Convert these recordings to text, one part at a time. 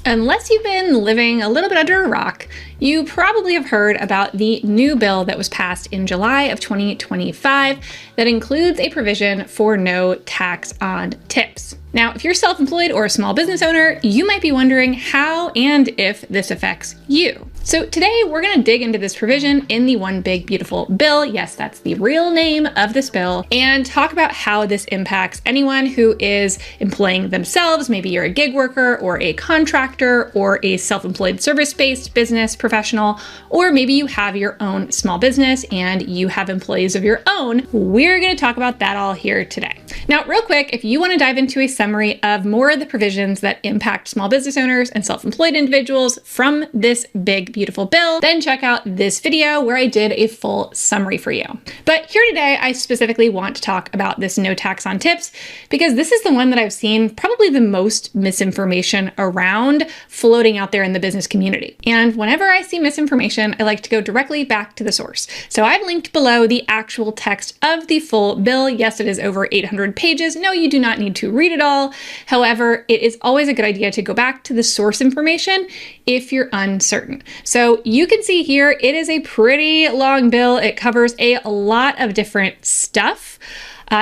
Unless you've been living a little bit under a rock, you probably have heard about the new bill that was passed in July of 2025 that includes a provision for no tax on tips. Now, if you're self-employed or a small business owner, you might be wondering how and if this affects you. So today we're going to dig into this provision in the One Big Beautiful Bill. Yes, that's the real name of this bill, and talk about how this impacts anyone who is employing themselves. Maybe you're a gig worker or a contractor or a self-employed service-based business professional, or maybe you have your own small business and you have employees of your own. We're going to talk about that all here today. Now, real quick, if you want to dive into a summary of more of the provisions that impact small business owners and self-employed individuals from this big beautiful bill, then check out this video where I did a full summary for you. But here today, I specifically want to talk about this no tax on tips because this is the one that I've seen probably the most misinformation around floating out there in the business community. And whenever I see misinformation, I like to go directly back to the source. So I've linked below the actual text of the full bill. Yes, it is over 800 pages. No, you do not need to read it all. However, it is always a good idea to go back to the source information if you're uncertain. So you can see here, it is a pretty long bill. It covers a lot of different stuff.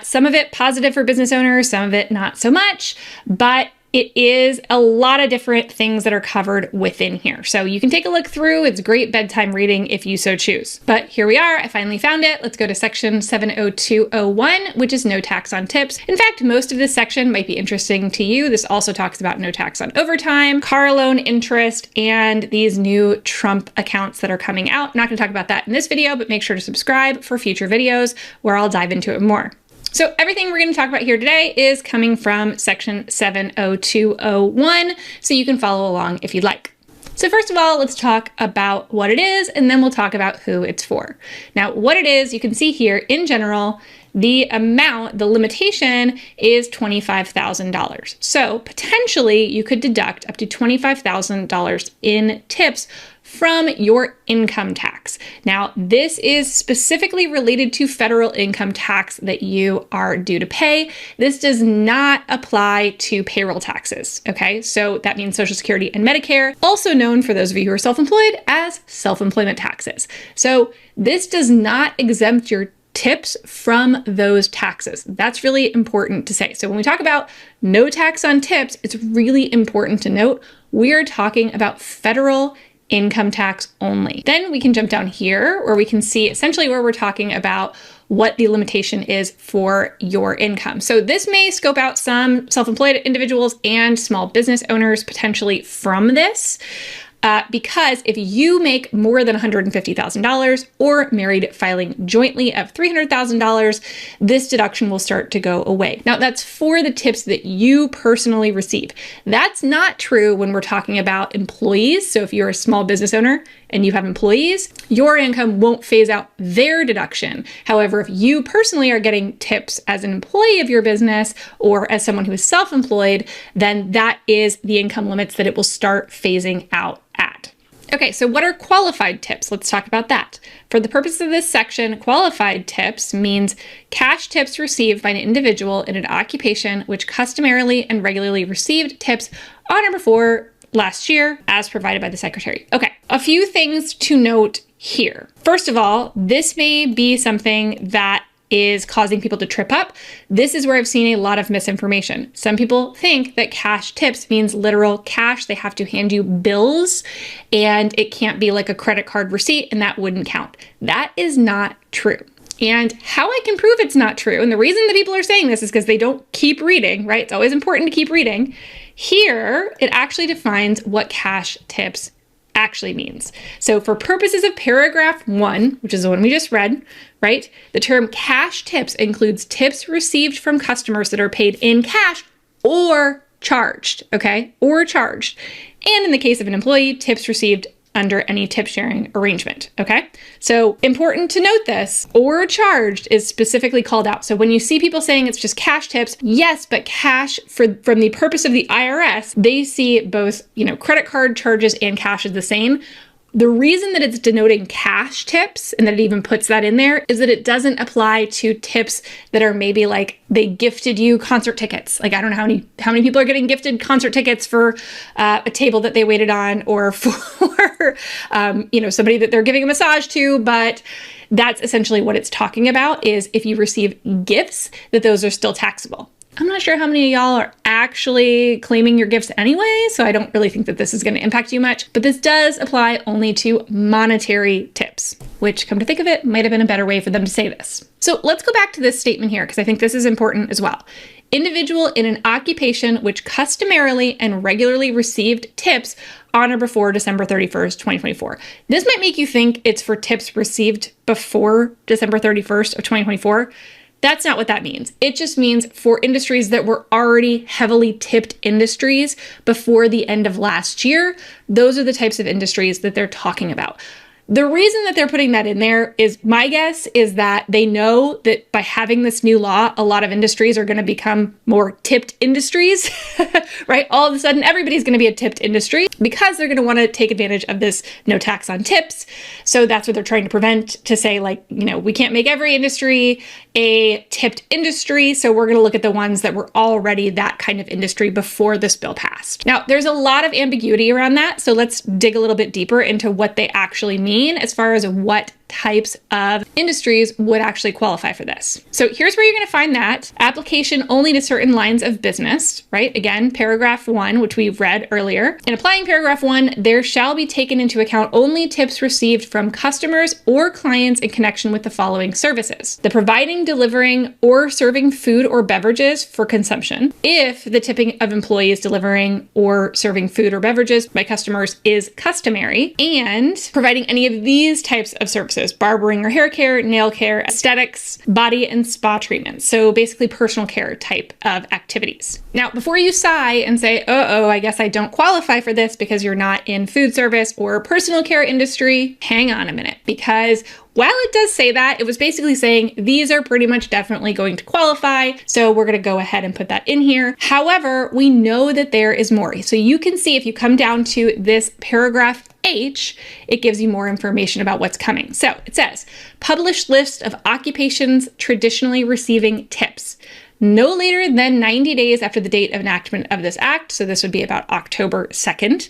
Some of it positive for business owners, some of it not so much, but it is a lot of different things that are covered within here. So you can take a look through. It's great bedtime reading if you so choose. But here we are. I finally found it. Let's go to section 70201, which is no tax on tips. In fact, most of this section might be interesting to you. This also talks about no tax on overtime, car loan interest, and these new Trump accounts that are coming out. I'm not going to talk about that in this video, but make sure to subscribe for future videos where I'll dive into it more. So everything we're going to talk about here today is coming from section 70201, so you can follow along if you'd like. So first of all, let's talk about what it is, and then we'll talk about who it's for. Now, what it is, you can see here in general, the amount, the limitation is $25,000. So potentially you could deduct up to $25,000 in tips from your income tax. Now, this is specifically related to federal income tax that you are due to pay. This does not apply to payroll taxes, okay? So that means Social Security and Medicare, also known for those of you who are self-employed as self-employment taxes. So this does not exempt your tips from those taxes. That's really important to say. So when we talk about no tax on tips, it's really important to note we are talking about federal income tax only. Then we can jump down here where we can see essentially where we're talking about what the limitation is for your income. So this may scope out some self-employed individuals and small business owners potentially from this. Because if you make more than $150,000 or married filing jointly of $300,000, this deduction will start to go away. Now that's for the tips that you personally receive. That's not true when we're talking about employees. So if you're a small business owner and you have employees, your income won't phase out their deduction. However, if you personally are getting tips as an employee of your business or as someone who is self-employed, then that is the income limits that it will start phasing out at. Okay, so what are qualified tips? Let's talk about that. For the purpose of this section, qualified tips means cash tips received by an individual in an occupation which customarily and regularly received tips on or before last year as provided by the secretary. Okay, a few things to note here. First of all, this may be something that is causing people to trip up. This is where I've seen a lot of misinformation. Some people think that cash tips means literal cash. They have to hand you bills and it can't be like a credit card receipt and that wouldn't count. That is not true. And how I can prove it's not true, and the reason that people are saying this is because they don't keep reading, right? It's always important to keep reading. Here, it actually defines what cash tips actually means. So for purposes of paragraph 1, which is the one we just read, right? The term cash tips includes tips received from customers that are paid in cash or charged, okay? Or charged. And in the case of an employee, tips received under any tip sharing arrangement, okay? So important to note this, or charged is specifically called out. So when you see people saying it's just cash tips, yes, but cash from the purpose of the IRS, they see both, credit card charges and cash as the same. The reason that it's denoting cash tips and that it even puts that in there is that it doesn't apply to tips that are maybe like they gifted you concert tickets. Like, I don't know how many people are getting gifted concert tickets for a table that they waited on, or for somebody that they're giving a massage to. But that's essentially what it's talking about, is if you receive gifts, that those are still taxable. I'm not sure how many of y'all are actually claiming your gifts anyway, so I don't really think that this is going to impact you much, but this does apply only to monetary tips, which, come to think of it, might have been a better way for them to say this. So let's go back to this statement here, because I think this is important as well. Individual in an occupation which customarily and regularly received tips on or before December 31st, 2024. This might make you think it's for tips received before December 31st of 2024. That's not what that means. It just means for industries that were already heavily tipped industries before the end of last year, those are the types of industries that they're talking about. The reason that they're putting that in there is, my guess is that they know that by having this new law, a lot of industries are going to become more tipped industries, right? All of a sudden, everybody's going to be a tipped industry because they're going to want to take advantage of this no tax on tips. So that's what they're trying to prevent, to say, like, we can't make every industry a tipped industry. So we're going to look at the ones that were already that kind of industry before this bill passed. Now, there's a lot of ambiguity around that. So let's dig a little bit deeper into what they actually mean as far as what types of industries would actually qualify for this. So here's where you're going to find that. Application only to certain lines of business, right? Again, paragraph 1, which we've read earlier. In applying paragraph 1, there shall be taken into account only tips received from customers or clients in connection with the following services: the providing, delivering, or serving food or beverages for consumption, if the tipping of employees delivering or serving food or beverages by customers is customary, and providing any of these types of services: barbering or hair care, nail care, aesthetics, body and spa treatments. So basically personal care type of activities. Now, before you sigh and say, oh, I guess I don't qualify for this because you're not in food service or personal care industry, hang on a minute, because while it does say that, it was basically saying these are pretty much definitely going to qualify. So we're going to go ahead and put that in here. However, we know that there is more. So you can see if you come down to this paragraph H, it gives you more information about what's coming. So it says, published list of occupations traditionally receiving tips, no later than 90 days after the date of enactment of this act. So this would be about October 2nd.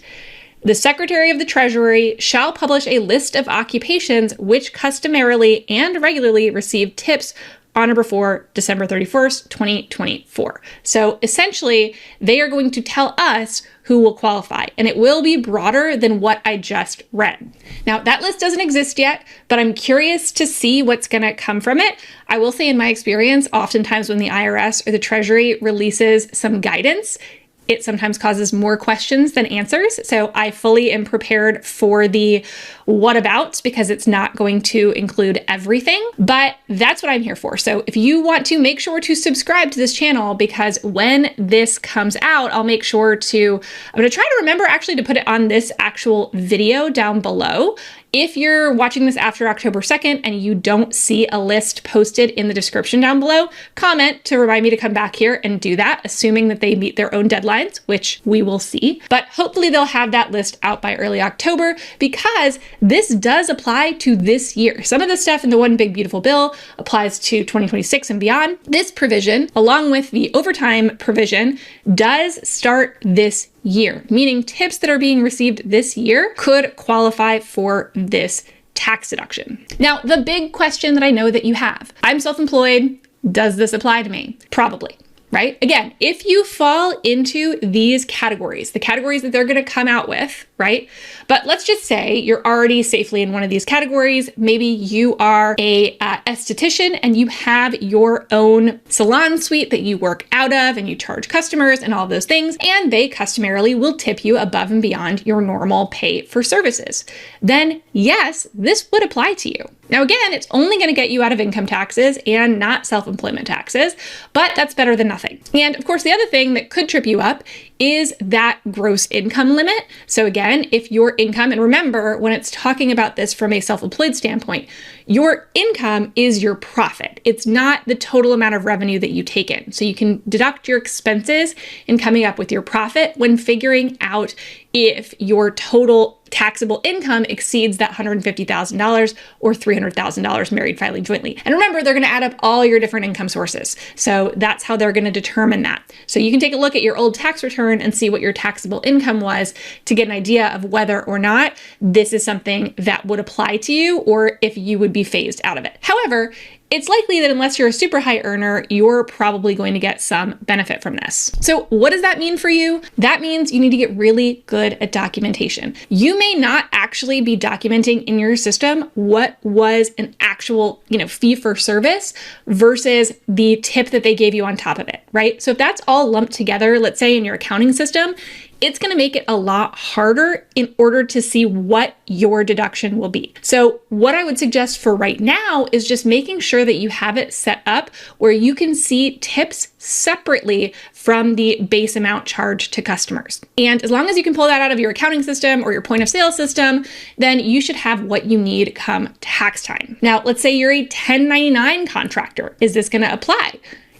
The Secretary of the Treasury shall publish a list of occupations which customarily and regularly receive tips on or before December 31st, 2024. So essentially, they are going to tell us who will qualify, and it will be broader than what I just read. Now, that list doesn't exist yet, but I'm curious to see what's going to come from it. I will say, in my experience, oftentimes when the IRS or the Treasury releases some guidance, it sometimes causes more questions than answers. So I fully am prepared for the whatabouts, because it's not going to include everything, but that's what I'm here for. So if you want to, make sure to subscribe to this channel, because when this comes out, I'll make sure to, I'm going to try to remember actually to put it on this actual video down below. If you're watching this after October 2nd and you don't see a list posted in the description down below, comment to remind me to come back here and do that, assuming that they meet their own deadlines, which we will see. But hopefully they'll have that list out by early October, because this does apply to this year. Some of the stuff in the One Big Beautiful Bill applies to 2026 and beyond. This provision, along with the overtime provision, does start this year, meaning tips that are being received this year could qualify for this tax deduction. Now, the big question that I know that you have, I'm self-employed, does this apply to me? Probably. Right? Again, if you fall into these categories, the categories that they're going to come out with, right? But let's just say you're already safely in one of these categories. Maybe you are a esthetician and you have your own salon suite that you work out of and you charge customers and all those things, and they customarily will tip you above and beyond your normal pay for services. Then yes, this would apply to you. Now, again, it's only going to get you out of income taxes and not self-employment taxes, but that's better than nothing. And of course, the other thing that could trip you up is that gross income limit. So again, if your income, and remember, when it's talking about this from a self-employed standpoint, your income is your profit. It's not the total amount of revenue that you take in. So you can deduct your expenses in coming up with your profit when figuring out if your total taxable income exceeds that $150,000 or $300,000 married filing jointly. And remember, they're going to add up all your different income sources. So that's how they're going to determine that. So you can take a look at your old tax return and see what your taxable income was to get an idea of whether or not this is something that would apply to you or if you would be phased out of it. However, it's likely that unless you're a super high earner, you're probably going to get some benefit from this. So what does that mean for you? That means you need to get really good at documentation. You may not actually be documenting in your system what was an actual, fee for service versus the tip that they gave you on top of it, right? So if that's all lumped together, let's say in your accounting system, it's going to make it a lot harder in order to see what your deduction will be. So what I would suggest for right now is just making sure that you have it set up where you can see tips separately from the base amount charged to customers. And as long as you can pull that out of your accounting system or your point of sale system, then you should have what you need come tax time. Now, let's say you're a 1099 contractor. Is this going to apply?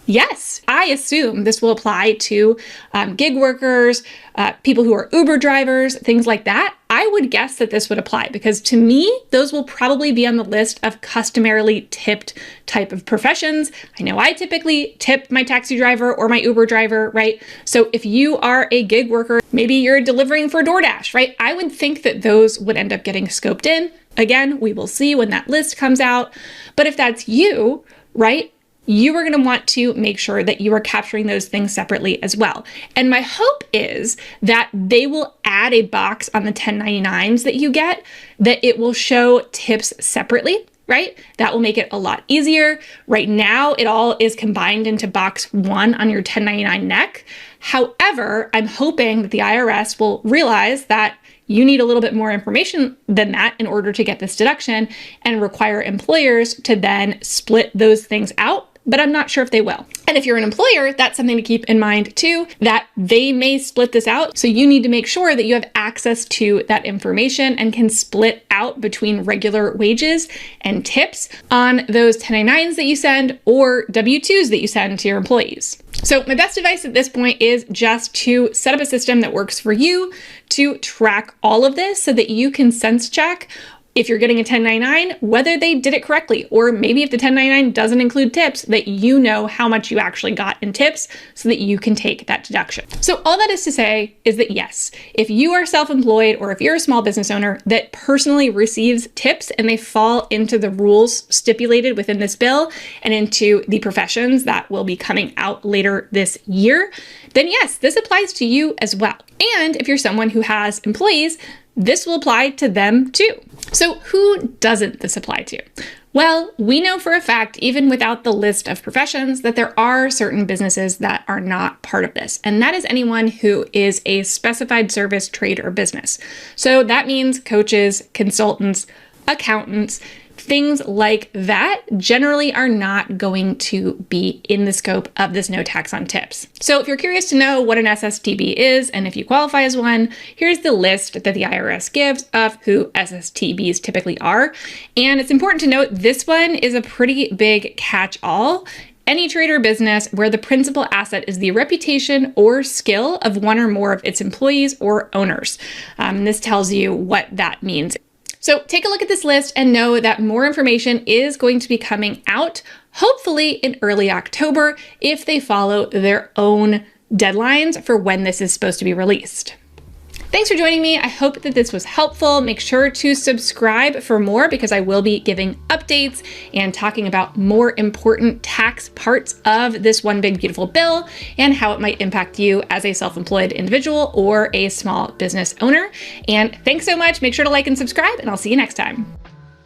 Yes, I assume this will apply to gig workers, people who are Uber drivers, things like that. I would guess that this would apply because to me, those will probably be on the list of customarily tipped type of professions. I know I typically tip my taxi driver or my Uber driver, right? So if you are a gig worker, maybe you're delivering for DoorDash, right? I would think that those would end up getting scoped in. Again, we will see when that list comes out. But if that's you, right? You are going to want to make sure that you are capturing those things separately as well. And my hope is that they will add a box on the 1099s that you get, that it will show tips separately, right? That will make it a lot easier. Right now, it all is combined into box 1 on your 1099 neck. However, I'm hoping that the IRS will realize that you need a little bit more information than that in order to get this deduction and require employers to then split those things out. But I'm not sure if they will. And if you're an employer, that's something to keep in mind too, that they may split this out. So you need to make sure that you have access to that information and can split out between regular wages and tips on those 1099s that you send or W-2s that you send to your employees. So my best advice at this point is just to set up a system that works for you to track all of this so that you can sense check if you're getting a 1099, whether they did it correctly, or maybe if the 1099 doesn't include tips, that you know how much you actually got in tips so that you can take that deduction. So all that is to say is that yes, if you are self-employed or if you're a small business owner that personally receives tips and they fall into the rules stipulated within this bill and into the professions that will be coming out later this year, then yes, this applies to you as well. And if you're someone who has employees, this will apply to them too. So who doesn't this apply to? Well, we know for a fact, even without the list of professions, that there are certain businesses that are not part of this. And that is anyone who is a specified service, trade, or business. So that means coaches, consultants, accountants, things like that generally are not going to be in the scope of this no tax on tips. So if you're curious to know what an SSTB is and if you qualify as one, here's the list that the IRS gives of who SSTBs typically are. And it's important to note this one is a pretty big catch-all. Any trade or business where the principal asset is the reputation or skill of one or more of its employees or owners. This tells you what that means. So take a look at this list and know that more information is going to be coming out, hopefully in early October, if they follow their own deadlines for when this is supposed to be released. Thanks for joining me. I hope that this was helpful. Make sure to subscribe for more because I will be giving updates and talking about more important tax parts of this one big beautiful bill and how it might impact you as a self-employed individual or a small business owner. And thanks so much. Make sure to like and subscribe, and I'll see you next time.